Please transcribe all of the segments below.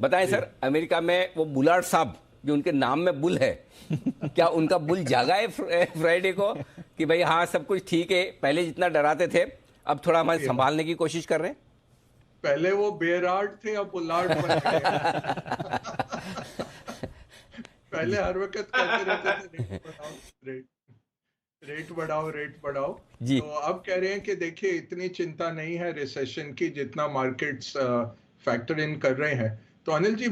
बताएं sir, America में वो बुलार्ड साहब जो उनके नाम में बुल है, क्या उनका बुल जागा है फ्राइडे को कि भाई हाँ सब कुछ ठीक है, पहले जितना डराते थे अब थोड़ा हमारे संभालने की कोशिश कर रहे हैं? पहले वो बेरार्ड थे, अब बुलार्ड बन गए हैं। पहले हर वक्त कहते रहते थे रेट बढ़ाओ, रेट बढ़ाओ, रेट बढ़ाओ। जी। तो अब कह रहे हैं कि देखिए इतनी चिंता नहीं है रिसेशन की जितना मार्केट्स फैक्टर इन कर रहे हैं। तो अनिल जी,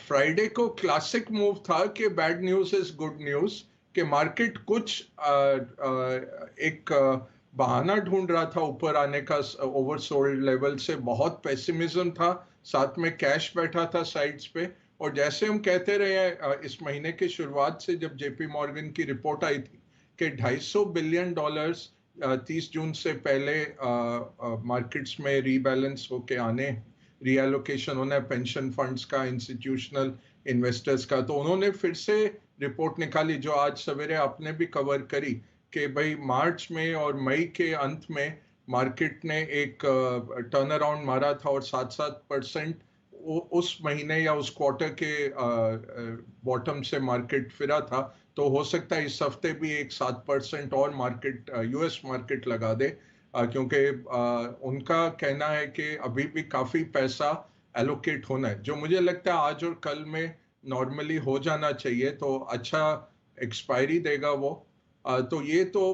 फ्राइडे को क्लासिक मूव था कि bad news is good news, कि मार्केट कुछ एक बहाना ढूंढ रहा था ऊपर आने का, ओवरसोल्ड लेवल से बहुत पेसिमिज्म था, साथ में कैश बैठा था साइड्स पे। और जैसे हम कहते रहे हैं इस महीने की शुरुआत से, जब जेपी मॉर्गन की रिपोर्ट आई थी कि $250 बिलियन 30 जून से पहले मार्केट्स में रीबैलेंस होके आने, रीएलोकेशन होना है पेंशन फंड्स का, इंस्टीट्यूशनल इन्वेस्टर्स का। तो उन्होंने फिर से रिपोर्ट निकाली जो आज सवेरे आपने भी कवर करी कि भाई मार्च में और मई के अंत में मार्केट ने एक टर्न अराउंड मारा था और 7-7% उस महीने या उस क्वार्टर के बॉटम से मार्केट फिरा था। तो हो सकता है इस हफ्ते भी एक 7% और मार्केट, यूएस मार्केट लगा दे, क्योंकि उनका कहना है कि अभी भी काफी पैसा एलोकेट होना है, जो मुझे लगता है आज और कल में नॉर्मली हो जाना चाहिए। तो अच्छा एक्सपायरी देगा वो। तो ये तो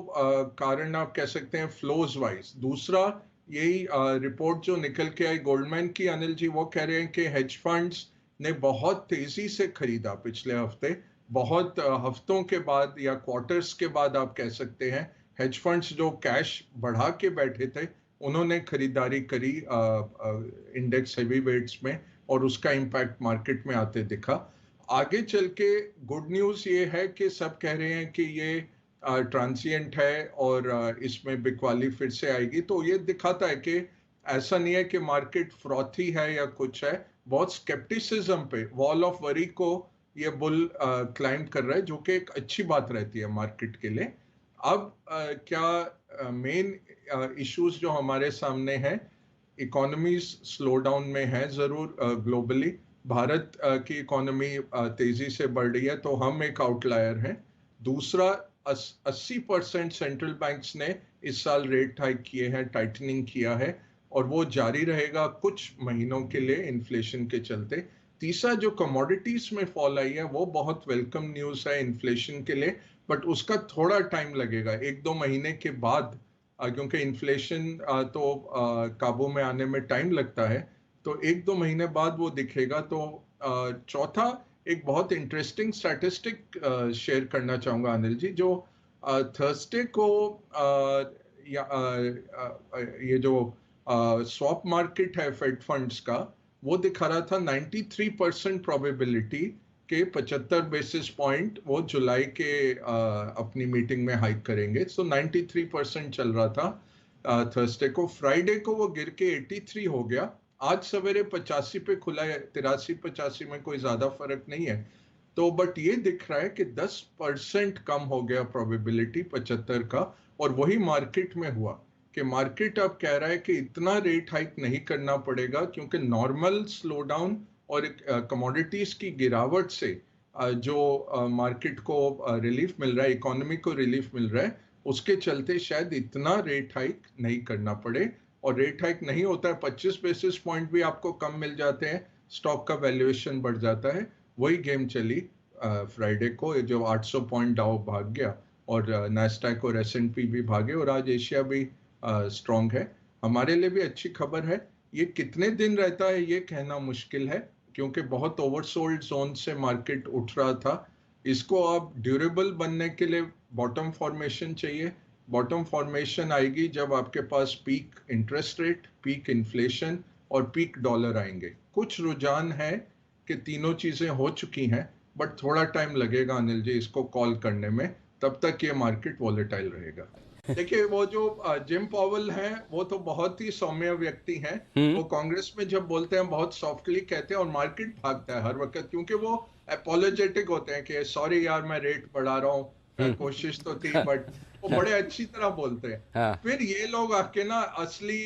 कारण आप कह सकते हैं फ्लोज वाइज। दूसरा, यही रिपोर्ट जो निकल के आई गोल्डमैन की अनिल जी, वो कह रहे हैं कि हेज फंड्स ने बहुत तेजी से खरीदा पिछले हफ्ते, बहुत हफ्तों के बाद या क्वार्टर्स के बाद आप कह सकते हैं। हेज फंड्स जो कैश बढ़ा के बैठे थे, उन्होंने खरीदारी करी इंडेक्स हेवी वेट्स में, और उसका इम्पैक्ट मार्केट में आते दिखा। आगे चल के गुड न्यूज ये है कि सब कह रहे हैं कि ये ट्रांसिएंट है और इसमें बिकवाली फिर से आएगी। तो ये दिखाता है कि ऐसा नहीं है कि मार्केट फ्रॉथी है या कुछ है, बहुत स्केप्टिसिज्म पे, वॉल ऑफ वरी को ये बुल क्लाइंब कर रहा है, जो कि एक अच्छी बात रहती है मार्केट के लिए। अब क्या मेन इश्यूज जो हमारे सामने हैं, इकोनॉमीज स्लो डाउन में है जरूर ग्लोबली। भारत की इकोनॉमी तेजी से बढ़ रही है, तो हम एक आउटलायर हैं। दूसरा, 80% सेंट्रल बैंक्स ने इस साल रेट हाइक किए हैं, टाइटनिंग किया है, और वो जारी रहेगा कुछ महीनों के लिए इन्फ्लेशन के चलते। तीसरा, जो कमोडिटीज में फॉल आई है वो बहुत वेलकम न्यूज है इन्फ्लेशन के लिए, बट उसका थोड़ा टाइम लगेगा, 1-2 महीने के बाद, क्योंकि इन्फ्लेशन तो काबू में आने में टाइम लगता है। तो 1-2 महीने बाद वो दिखेगा। तो चौथा, एक बहुत इंटरेस्टिंग स्टैटिस्टिक शेयर करना चाहूंगा अनिल जी, जो थर्सडे को ये जो स्वैप मार्केट है फेड फंड्स का, वो दिखा रहा था 93% प्रोबेबिलिटी के 75 बेसिस पॉइंट वो जुलाई के अपनी मीटिंग में हाइक करेंगे। सो 93% चल रहा था थर्सडे को। फ्राइडे को वो गिर के 83 हो गया, आज सवेरे 85 पे खुला है। 83-85 में कोई ज्यादा फर्क नहीं है। तो बट ये दिख रहा है कि 10% कम हो गया प्रोबेबिलिटी 75 का, और वही मार्केट में हुआ कि मार्केट अब कह रहा है कि इतना रेट हाइक नहीं करना पड़ेगा, क्योंकि नॉर्मल स्लो डाउन और कमोडिटीज की गिरावट से जो मार्केट को रिलीफ मिल रहा है, इकोनॉमी को रिलीफ मिल रहा है, उसके चलते शायद इतना रेट हाइक नहीं करना पड़े। और रेट हाइक नहीं होता है, 25 बेसिस पॉइंट भी आपको कम मिल जाते हैं, स्टॉक का वैल्यूएशन बढ़ जाता है। वही गेम चली फ्राइडे को, जो 800 पॉइंट डाउ भाग गया, और नैस्डैक और S&P भी भागे, और आज एशिया भी स्ट्रांग है। हमारे लिए भी अच्छी खबर है। ये कितने दिन रहता है ये कहना मुश्किल है, क्योंकि बहुत ओवरसोल्ड जोन से मार्केट उठ रहा था। इसको अब ड्यूरेबल बनने के लिए बॉटम फॉर्मेशन चाहिए। बॉटम फॉर्मेशन आएगी जब आपके पास peak interest rate, peak inflation और पीक डॉलर आएंगे। कुछ रुझान है कि तीनों चीजें हो चुकी हैं, बट थोड़ा टाइम लगेगा अनिल जी इसको कॉल करने में, तब तक ये मार्केट वॉलेटाइल रहेगा। देखिए, वो जो जिम पॉवल हैं, वो तो बहुत ही सौम्य व्यक्ति हैं। वो कांग्रेस में जब बोलते हैं बहुत सॉफ्टली कहते हैं, और मार्केट भागता है हर वक्त, क्योंकि वो अपोलोजेटिक होते हैं कि सॉरी यार मैं रेट बढ़ा रहा हूँ, कोशिश तो थी, बट वो बड़े अच्छी तरह बोलते हैं। हाँ। फिर ये लोग आके ना असली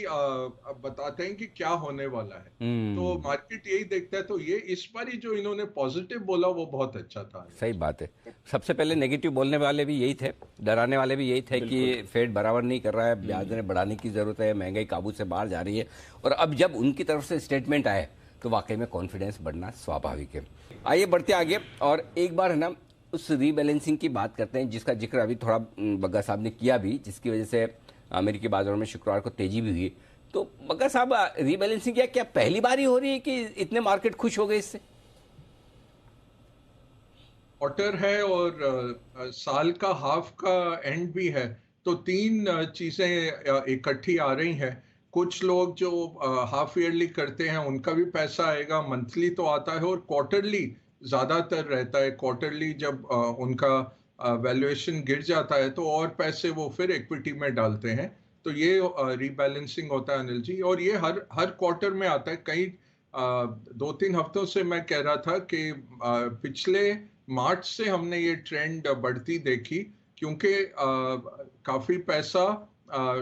बताते हैं कि क्या होने वाला है। तो हम्म। मार्केट यही देखता है। तो ये इस बार ही जो इन्होंने पॉजिटिव बोला वो बहुत अच्छा था। सही बात है। सबसे पहले नेगेटिव बोलने वाले भी यही थे, डराने वाले भी यही थे कि बिल्कुल। फेड बराबर नहीं कर रहा है, ब्याज दरें बढ़ाने की ज़रूरत है, महंगाई काबू से बाहर जा रही है। और अब जब उनकी तरफ से स्टेटमेंट आए तो वाकई में कॉन्फिडेंस बढ़ना स्वाभाविक है। आइए बढ़ते आगे और एक बार है ना उस रीबैलेंसिंग की बात करते हैं जिसका जिक्र अभी थोड़ा बग्गा साहब ने किया भी, जिसकी वजह से अमेरिकी बाजारों में शुक्रवार को तेजी भी हुई। तो बग्गा साहब, रीबैलेंसिंग क्या पहली बार ही हो रही है कि इतने मार्केट खुश हो गए इससे? क्वार्टर है और साल का हाफ का एंड भी है। तो तीन चीजें इकट्ठी आ रही हैं। कुछ लोग जो हाफ ईयरली करते हैं उनका भी पैसा आएगा, मंथली तो आता है, और क्वार्टरली ज्यादातर रहता है। क्वार्टरली जब उनका वैल्यूएशन गिर जाता है तो और पैसे वो फिर इक्विटी में डालते हैं। तो ये रीबैलेंसिंग होता है अनिल जी, और ये हर हर क्वार्टर में आता है। कई 2-3 हफ्तों से मैं कह रहा था कि पिछले मार्च से हमने ये ट्रेंड बढ़ती देखी, क्योंकि काफी पैसा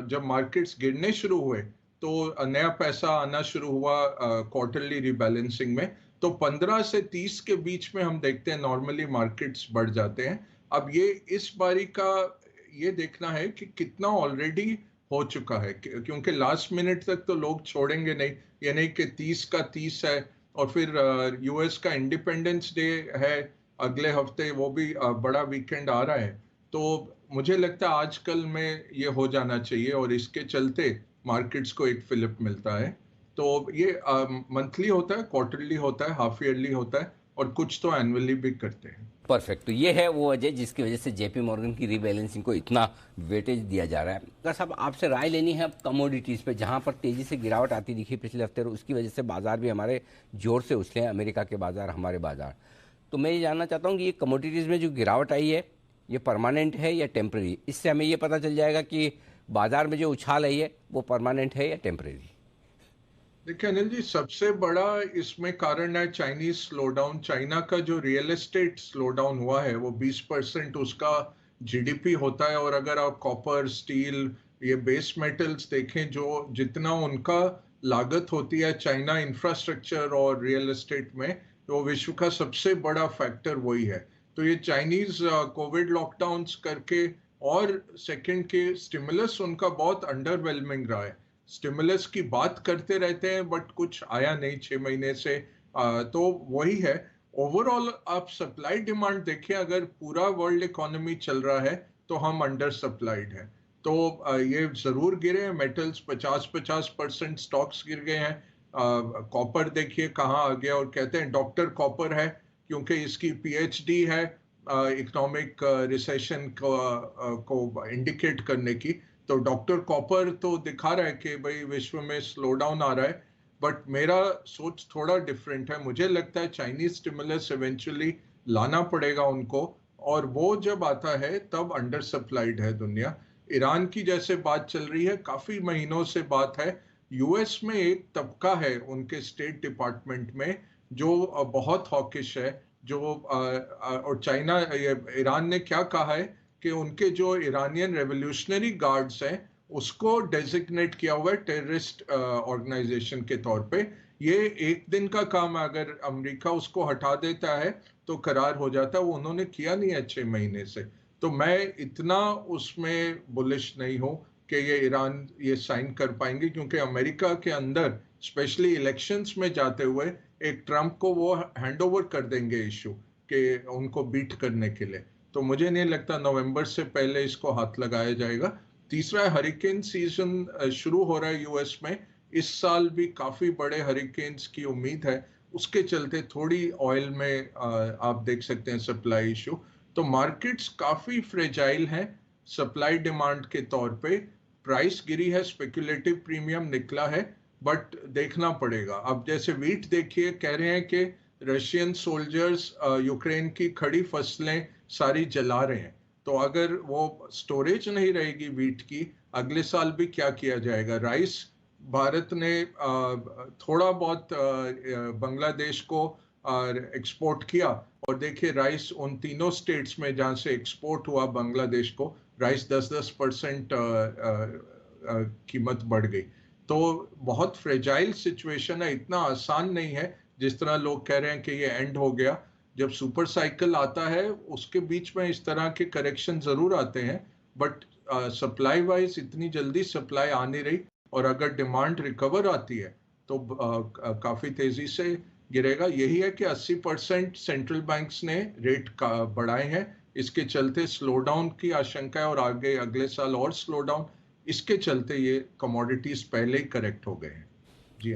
जब मार्केट्स गिरने शुरू हुए तो नया पैसा आना शुरू हुआ क्वार्टरली रिबैलेंसिंग में। तो 15 से 30 के बीच में हम देखते हैं नॉर्मली मार्केट्स बढ़ जाते हैं। अब ये इस बारी का ये देखना है कि कितना ऑलरेडी हो चुका है, क्योंकि लास्ट मिनट तक तो लोग छोड़ेंगे नहीं। ये नहीं कि 30 का 30 है और फिर यूएस का इंडिपेंडेंस डे है अगले हफ्ते, वो भी बड़ा वीकेंड आ रहा है। तो मुझे लगता है आजकल में ये हो जाना चाहिए और इसके चलते मार्केट्स को एक फिलिप मिलता है। तो ये मंथली होता है, क्वार्टरली होता है, हाफ ईयरली होता है, और कुछ तो एनुअली भी करते हैं। परफेक्ट। तो ये है वो वजह जिसकी वजह से जेपी मॉर्गन की रीबैलेंसिंग को इतना वेटेज दिया जा रहा है। अगर साहब आपसे राय लेनी है अब कमोडिटीज़ पे, जहाँ पर तेज़ी से गिरावट आती दिखी पिछले हफ्ते, और उसकी वजह से बाजार भी हमारे जोर से उछले हैं, अमेरिका के बाजार, हमारे बाजार। तो मैं ये जानना चाहता हूँ कि ये कमोडिटीज़ में जो गिरावट आई है ये परमानेंट है या टेम्प्रेरी? इससे हमें ये पता चल जाएगा कि बाजार में जो उछाल आई है वो परमानेंट है या टेम्प्रेरी। देखिए अनिल जी, सबसे बड़ा इसमें कारण है चाइनीज स्लोडाउन। चाइना का जो रियल एस्टेट स्लोडाउन हुआ है वो 20% उसका जीडीपी होता है। और अगर आप कॉपर, स्टील, ये बेस मेटल्स देखें, जो जितना उनका लागत होती है चाइना इंफ्रास्ट्रक्चर और रियल एस्टेट में, तो विश्व का सबसे बड़ा फैक्टर वही है। तो ये चाइनीज कोविड लॉकडाउन्स करके और सेकंड के स्टिमुलस उनका बहुत अंडरवेलमिंग रहा है। स्टिमुलस की बात करते रहते हैं बट कुछ आया नहीं 6 महीने से। तो वही है। ओवरऑल आप सप्लाई डिमांड देखिए, अगर पूरा वर्ल्ड इकोनॉमी चल रहा है तो हम अंडर सप्लाइड है। तो ये जरूर गिरे हैं मेटल्स, 50% स्टॉक्स गिर गए हैं। कॉपर देखिए कहाँ आ गया, और कहते हैं डॉक्टर कॉपर है क्योंकि इसकी पीएचडी है इकोनॉमिक रिसेशन को इंडिकेट करने की। तो डॉक्टर कॉपर तो दिखा रहा है कि भाई विश्व में स्लो डाउन आ रहा है। बट मेरा सोच थोड़ा डिफरेंट है। मुझे लगता है चाइनीज स्टिमुलस इवेंचुअली लाना पड़ेगा उनको, और वो जब आता है तब अंडर सप्लाइड है दुनिया। ईरान की जैसे बात चल रही है, काफी महीनों से बात है। यूएस में एक तबका है उनके स्टेट डिपार्टमेंट में जो बहुत हॉकिश है। जो और चाइना, ईरान ने क्या कहा है कि उनके जो ईरानियन रेवोल्यूशनरी गार्ड्स हैं उसको डेजिग्नेट किया हुआ है टेररिस्ट ऑर्गेनाइजेशन के तौर पे। ये एक दिन का काम है, अगर अमेरिका उसको हटा देता है तो करार हो जाता है। वो उन्होंने किया नहीं है 6 महीने से। तो मैं इतना उसमें बुलिश नहीं हूं कि ये ईरान ये साइन कर पाएंगे, क्योंकि अमेरिका के अंदर स्पेशली इलेक्शंस में जाते हुए एक ट्रम्प को वो हैंड ओवर कर देंगे इशू कि उनको बीट करने के लिए। तो मुझे नहीं लगता नवंबर से पहले इसको हाथ लगाया जाएगा। तीसरा, हरिकेन सीजन शुरू हो रहा है यूएस में। इस साल भी काफी बड़े हरिकेन्स की उम्मीद है, उसके चलते थोड़ी ऑयल में आप देख सकते हैं सप्लाई इशू। तो मार्केट्स काफी फ्रेजाइल हैं सप्लाई डिमांड के तौर पे। प्राइस गिरी है, स्पेकुलेटिव प्रीमियम निकला है, बट देखना पड़ेगा। अब जैसे वीट देखिए, कह रहे हैं कि रशियन सोल्जर्स यूक्रेन की खड़ी फसलें सारी जला रहे हैं। तो अगर वो स्टोरेज नहीं रहेगी वीट की, अगले साल भी क्या किया जाएगा। राइस भारत ने थोड़ा बहुत बांग्लादेश को और एक्सपोर्ट किया, और देखिए राइस उन तीनों स्टेट्स में जहां से एक्सपोर्ट हुआ बांग्लादेश को, राइस 10% कीमत बढ़ गई। तो बहुत फ्रेजाइल सिचुएशन है, इतना आसान नहीं है जिस तरह लोग कह रहे हैं कि ये एंड हो गया। जब सुपर साइकिल आता है उसके बीच में इस तरह के करेक्शन जरूर आते हैं, बट सप्लाई वाइज इतनी जल्दी सप्लाई आ नहीं रही, और अगर डिमांड रिकवर आती है तो काफी तेजी से गिरेगा। यही है कि 80% सेंट्रल बैंक्स ने रेट बढ़ाए हैं, इसके चलते स्लो डाउन की आशंका है, और आगे अगले साल और स्लो डाउन, इसके चलते ये कमोडिटीज पहले ही करेक्ट हो गए हैं। जी।